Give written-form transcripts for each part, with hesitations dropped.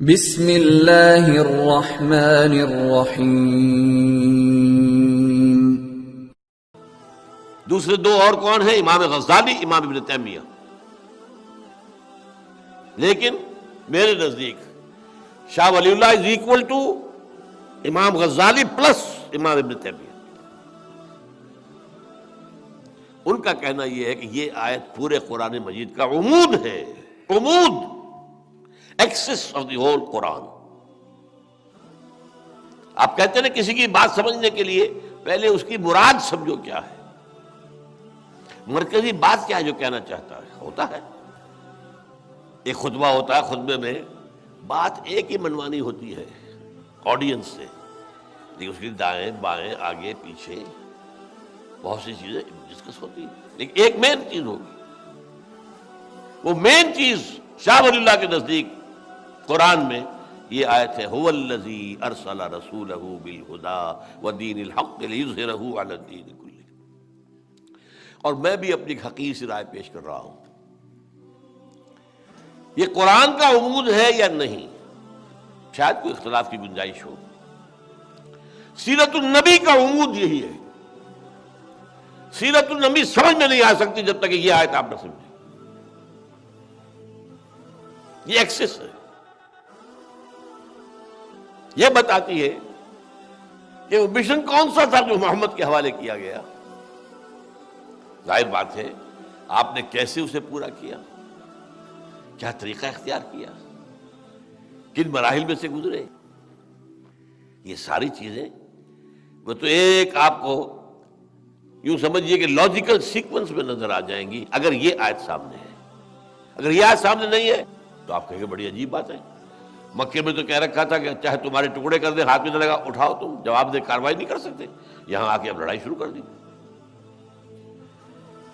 بسم اللہ الرحمن الرحیم۔ دوسرے دو اور کون ہیں؟ امام غزالی، امام ابن تیمیہ۔ لیکن میرے نزدیک شاہ ولی اللہ از ایکول ٹو امام غزالی پلس امام ابن تیمیہ۔ ان کا کہنا یہ ہے کہ یہ آیت پورے قرآن مجید کا عمود ہے، عمود، ایکسس آف دی ہول قرآن۔ آپ کہتے ہیں نا کسی کی بات سمجھنے کے لیے پہلے اس کی مراد سمجھو کیا ہے، مرکزی بات کیا ہے جو کہنا چاہتا ہے۔ ہوتا ہے ایک خطبہ ہوتا ہے، خطبے میں بات ایک ہی منوانی ہوتی ہے آڈینس سے، لیکن اس کی دائیں بائیں آگے پیچھے بہت سی چیزیں ڈسکس ہوتی ہیں، لیکن ایک مین چیز ہوگی۔ وہ مین چیز شاہ ولی اللہ کے نزدیک قرآن میں یہ آیت ہے، هو الذی ارسل رسولہ بالہدی ودین الحق لیظہرہ علی الدین کلہ۔ اور میں بھی اپنی حقیقی سی رائے پیش کر رہا ہوں، یہ قرآن کا عمود ہے یا نہیں، شاید کوئی اختلاف کی گنجائش ہو۔ سیرت النبی کا عمود یہی ہے۔ سیرت النبی سمجھ میں نہیں آ سکتی جب تک کہ یہ آیت آپ نہ سمجھیں۔ یہ ایکسس ہے، یہ بتاتی ہے کہ وہ مشن کون سا تھا جو محمد کے حوالے کیا گیا۔ ظاہر بات ہے آپ نے کیسے اسے پورا کیا، کیا طریقہ اختیار کیا، کن مراحل میں سے گزرے، یہ ساری چیزیں وہ تو ایک آپ کو یوں سمجھیے کہ لاجیکل سیکوینس میں نظر آ جائیں گی اگر یہ آیت سامنے ہے۔ اگر یہ آیت سامنے نہیں ہے تو آپ کہیں گے بڑی عجیب بات ہے، مکے میں تو کہہ رکھا تھا کہ چاہے تمہارے ٹکڑے کر دیں، ہاتھ میں نہ لگا اٹھاؤ، تم جواب دے کاروائی نہیں کر سکتے، یہاں آ کے اب لڑائی شروع کر دی۔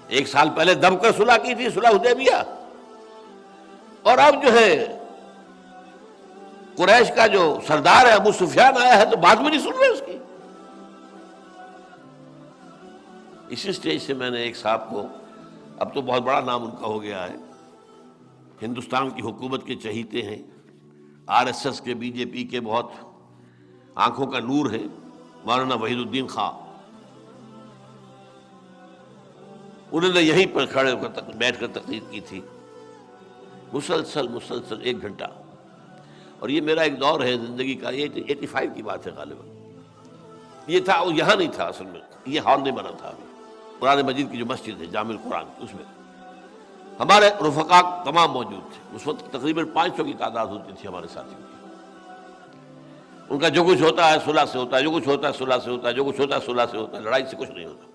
ایک سال پہلے دب کر صلح کی تھی، صلح حدیبیہ، اور اب جو ہے قریش کا جو سردار ہے ابو سفیان آیا ہے تو بات بھی نہیں سن رہے اس کی۔ اسی سٹیج سے میں نے ایک صاحب کو، اب تو بہت بڑا نام ان کا ہو گیا ہے، ہندوستان کی حکومت کے چہیتے ہیں، آر ایس ایس کے، بی جے پی کے بہت آنکھوں کا نور ہے، مولانا وحید الدین خان۔ انہوں نے یہیں پر کھڑے ہو کر بیٹھ کر تقریر کی تھی، مسلسل 1 گھنٹہ۔ اور یہ میرا ایک دور ہے زندگی کا، یہ 85 کی بات ہے غالباً، یہ تھا، وہ یہاں نہیں تھا اصل میں، یہ ہال نہیں بنا تھا ابھی، قرآن مجید کی جو مسجد ہے جامع القرآن، اس میں ہمارے رفقا تمام موجود تھے۔ اس وقت تقریباً 500 کی تعداد ہوتی تھی ہمارے ساتھیوں کی۔ ان کا جو کچھ ہوتا ہے صلح سے ہوتا ہے، جو کچھ ہوتا ہے صلح سے ہوتا ہے، جو کچھ ہوتا ہے صلح سے ہوتا ہے، لڑائی سے کچھ نہیں ہوتا،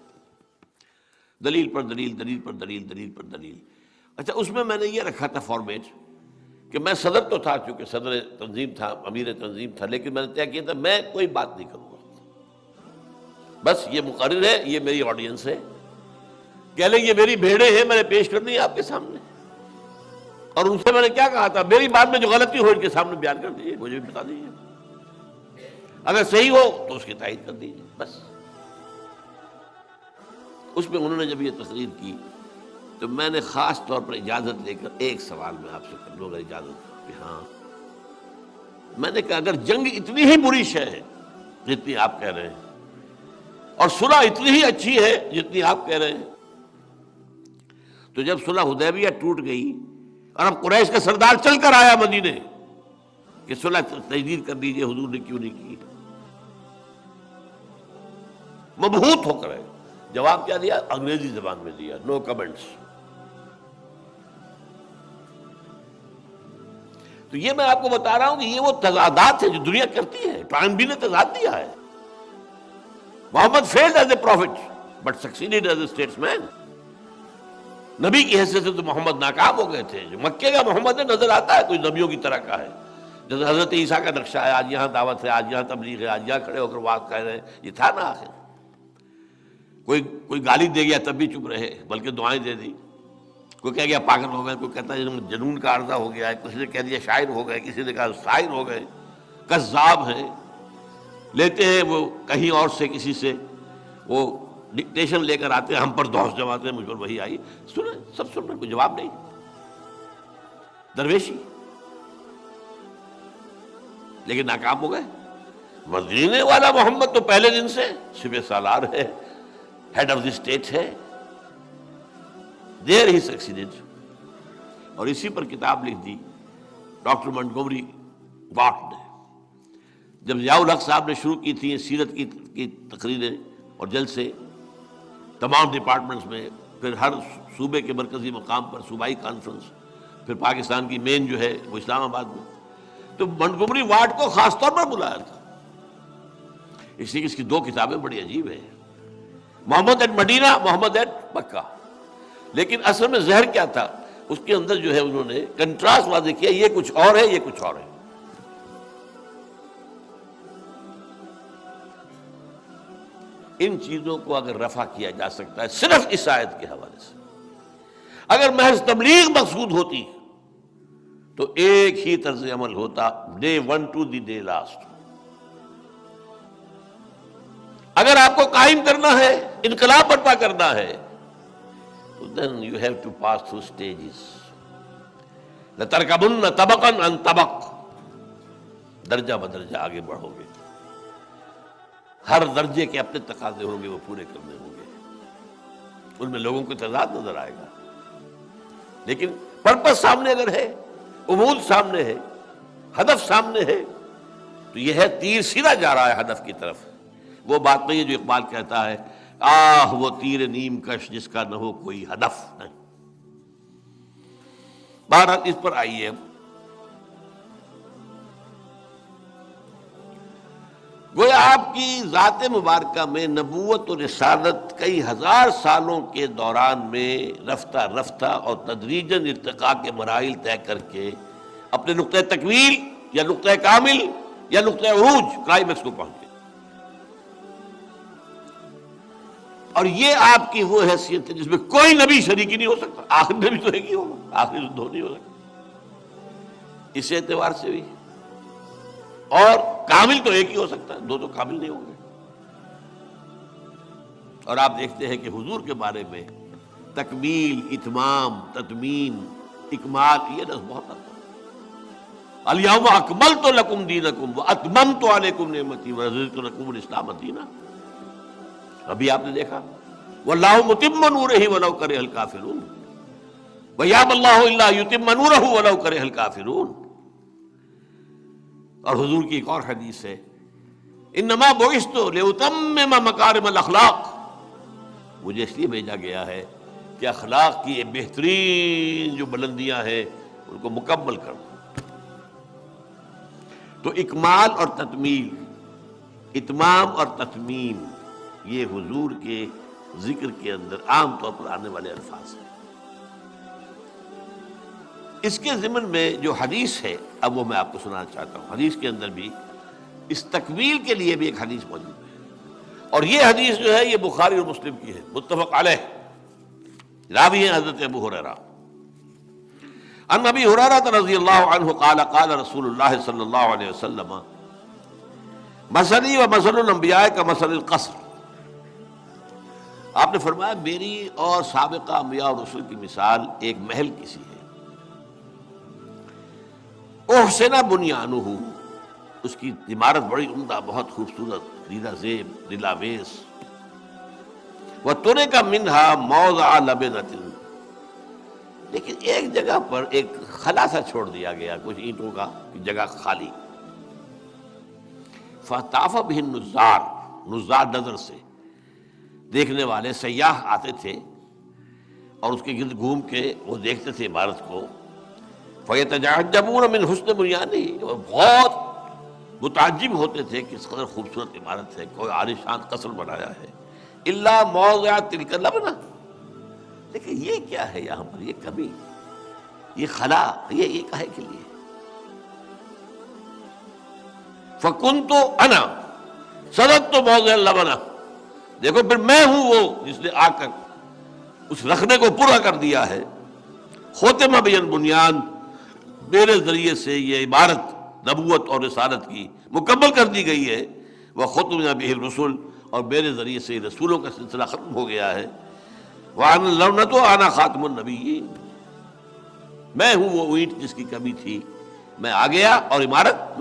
دلیل پر دلیل، دلیل پر دلیل، دلیل پر دلیل۔ اچھا، اس میں نے یہ رکھا تھا فارمیٹ کہ میں صدر تو تھا، چونکہ صدر تنظیم تھا، امیر تنظیم تھا، لیکن میں نے طے کیا تھا میں کوئی بات نہیں کروں گا، بس یہ مقرر ہے، یہ میری آڈینس ہے، کہہ لیں یہ میری بھیڑیں ہیں، میں نے پیش کرنی ہے آپ کے سامنے۔ اور ان سے میں نے کیا کہا تھا، میری بات میں جو غلطی ہو ان کے سامنے بیان کر دیجیے، مجھے بھی بتا دیجیے، اگر صحیح ہو تو اس کی تائید کر دیجیے، بس۔ اس میں انہوں نے جب یہ تقریر کی تو میں نے خاص طور پر اجازت لے کر ایک سوال میں آپ سے کر لوں گا، اجازت کہ ہاں، میں نے کہا اگر جنگ اتنی ہی بری شے ہے جتنی آپ کہہ رہے ہیں، اور صلح اتنی ہی اچھی ہے جتنی آپ کہہ رہے ہیں، تو جب صلح حدیبیہ ٹوٹ گئی اور اب قریش کا سردار چل کر آیا مدینے کہ صلح تجدید کر دیجئے، حضور نے کیوں نہیں کی؟ مبہوت ہو کر ہے، جواب کیا دیا؟ انگریزی زبان میں دیا، نو کمنٹس۔ تو یہ میں آپ کو بتا رہا ہوں کہ یہ وہ تضادات ہیں جو دنیا کرتی ہے۔ پلان بی نے تضاد دیا ہے۔ محمد failed as a prophet but succeeded as a statesman۔ نبی کی حیثیت سے تو محمد ناکام ہو گئے تھے، جو مکے کا محمد نظر آتا ہے کوئی نبیوں کی طرح کا ہے، جیسے حضرت عیسیٰ کا نقشہ ہے، آج یہاں دعوت ہے، آج یہاں تبلیغ ہے، آج یہاں کھڑے ہو کر بات کہہ رہے ہیں، یہ تھا نا آخر۔ کوئی گالی دے گیا تب بھی چپ رہے، بلکہ دعائیں دے دی۔ کوئی کہہ گیا پاگل ہو گئے، کوئی کہتا ہے جنون کا عرضہ ہو گیا ہے، کسی نے کہہ دیا شاعر ہو گئے، کسی نے کہا شاعر ہو گئے، کذاب ہیں، لیتے ہیں وہ کہیں اور سے کسی سے، وہ ڈکٹیشن لے کر آتے ہیں، ہم پر دوس جماتے ہیں، مجھ پر وہی آئی، سنیں سب سن رہے، کوئی جواب نہیں، درویشی۔ لیکن ناکام ہو گئے. مدینے والا محمد تو پہلے دن سے شبہ سالار ہے, ہیڈ آف دی اسٹیٹ ہے. دیر ہی سکسیڈڈ. اور اسی پر کتاب لکھ دی ڈاکٹر منٹگومری واٹ نے. جب ضیاء الحق صاحب نے شروع کی تھی سیرت کی تقریریں اور جلسے تمام ڈپارٹمنٹس میں, پھر ہر صوبے کے مرکزی مقام پر صوبائی کانفرنس, پھر پاکستان کی مین جو ہے وہ اسلام آباد میں, تو منٹگومری واٹ کو خاص طور پر بلایا تھا. اس لیے اس کی دو کتابیں بڑی عجیب ہیں, محمد ایٹ مدینہ, محمد ایٹ مکہ. لیکن اصل میں زہر کیا تھا اس کے اندر جو ہے انہوں نے کنٹراسٹ واضح کیا, یہ کچھ اور ہے, یہ کچھ اور ہے. ان چیزوں کو اگر رفع کیا جا سکتا ہے صرف اس آیت کے حوالے سے, اگر محض تبلیغ مقصود ہوتی تو ایک ہی طرز عمل ہوتا, day one to the day last. اگر آپ کو قائم کرنا ہے, انقلاب برپا کرنا ہے, تو then you have to pass through stages. لَتَرْكَبُنَّ طَبَقًا عَنْ طَبَقٍ, درجہ بدرجہ آگے بڑھو گے. ہر درجے کے اپنے تقاضے ہوں گے, وہ پورے کرنے ہوں گے. ان میں لوگوں کو تضاد نظر آئے گا, لیکن پرپس سامنے اگر ہے, امود سامنے ہے, ہدف سامنے ہے, تو یہ ہے تیر سیدھا جا رہا ہے ہدف کی طرف. وہ بات نہیں ہے جو اقبال کہتا ہے, آہ وہ تیر نیم کش جس کا نہ ہو کوئی ہدف. نہیں. بہرحال اس پر آئیے. گویا آپ کی ذات مبارکہ میں نبوت و رسالت کئی ہزار سالوں کے دوران میں رفتہ رفتہ اور تدریجاً ارتقاء کے مراحل طے کر کے اپنے نقطۂ تکمیل یا نقطۂ کامل یا نقطۂ عروج, کلائمیکس کو پہنچے. اور یہ آپ کی وہ حیثیت ہے جس میں کوئی نبی شریکی نہیں ہو سکتا. آخری نبی تو ایک ہی ہوگا, آخری دو نہیں ہو سکتا. اس اعتبار سے بھی, اور کامل تو ایک ہی ہو سکتا ہے, دو تو کامل نہیں ہوں گے. اور آپ دیکھتے ہیں کہ حضور کے بارے میں تکمیل, اتمام, تتمیم, اکمال, یہ لفظ بہت آتا ہے. الیوم اکملت لکم دینکم واتممت علیکم نعمتی ورضیت لکم الاسلام دینا. ابھی آپ نے دیکھا واللہ متم نورہ ولو کرہ الکافرون, ویابی اللہ الا یتم نورہ ولو کرہ الکافرون. اور حضور کی ایک اور حدیث ہے, انما بعثت لاتمم مکارم الاخلاق, مجھے اس لیے بھیجا گیا ہے کہ اخلاق کی بہترین جو بلندیاں ہیں ان کو مکمل کروں. تو اکمال اور تکمیل, اتمام اور تتمیم, یہ حضور کے ذکر کے اندر عام طور پر آنے والے الفاظ ہیں. اس کے ضمن میں جو حدیث ہے, اب وہ میں آپ کو سنانا چاہتا ہوں. حدیث کے اندر بھی اس تکمیل کے لیے بھی ایک حدیث موجود ہے, اور یہ حدیث جو ہے یہ بخاری اور مسلم کی ہے, متفق علیہ. راوی ہیں حضرت ابو ہریرہ. عن ابی ہریرہ رضی اللہ عنہ قال قال رسول اللہ صلی اللہ علیہ وسلم مثلی و مثل الانبیاء کا مثل القصر. آپ نے فرمایا میری اور سابقہ انبیاء اور رسول کی مثال ایک محل کسی ہے. احسن بنیانہ, اس کی عمارت بڑی عمدہ, بہت خوبصورت, ریلا زیب, ریلاویز. وترک منہا موضع لبنۃ, لیکن ایک جگہ پر ایک خلا سا چھوڑ دیا گیا, کچھ اینٹوں کا جگہ خالی. فطاف بہ النظار, نظار نظر سے دیکھنے والے سیاح آتے تھے اور اس کے گرد گھوم کے وہ دیکھتے تھے عمارت کو. فیتعجبون من حسن بنیانہ, بہت متعجب ہوتے تھے کہ اس قدر خوبصورت عمارت ہے, کوئی عالیشان قصر بنایا ہے. الا موضع تلک اللبنہ, لیکن یہ کیا ہے یہاں پر, یہ کمی, یہ خلا, یہ کہے کے لیے. فکنت انا صدقت موضع اللبنہ, دیکھو پھر میں ہوں وہ جس نے آ کر اس رکھنے کو پورا کر دیا ہے. ختم بین بنیان, میرے ذریعے سے یہ عبارت نبوت اور رسالت کی مکمل کر دی گئی ہے. وختم بہ الرسل, اور میرے ذریعے سے رسولوں کا سلسلہ ختم ہو گیا ہے. وَأَنَا اللَّوْنَةُ وَأَنَا خَاتِمُ النَّبِيِّينَ, میں ہوں وہ اینٹ جس کی کمی تھی, میں آ گیا اور عمارت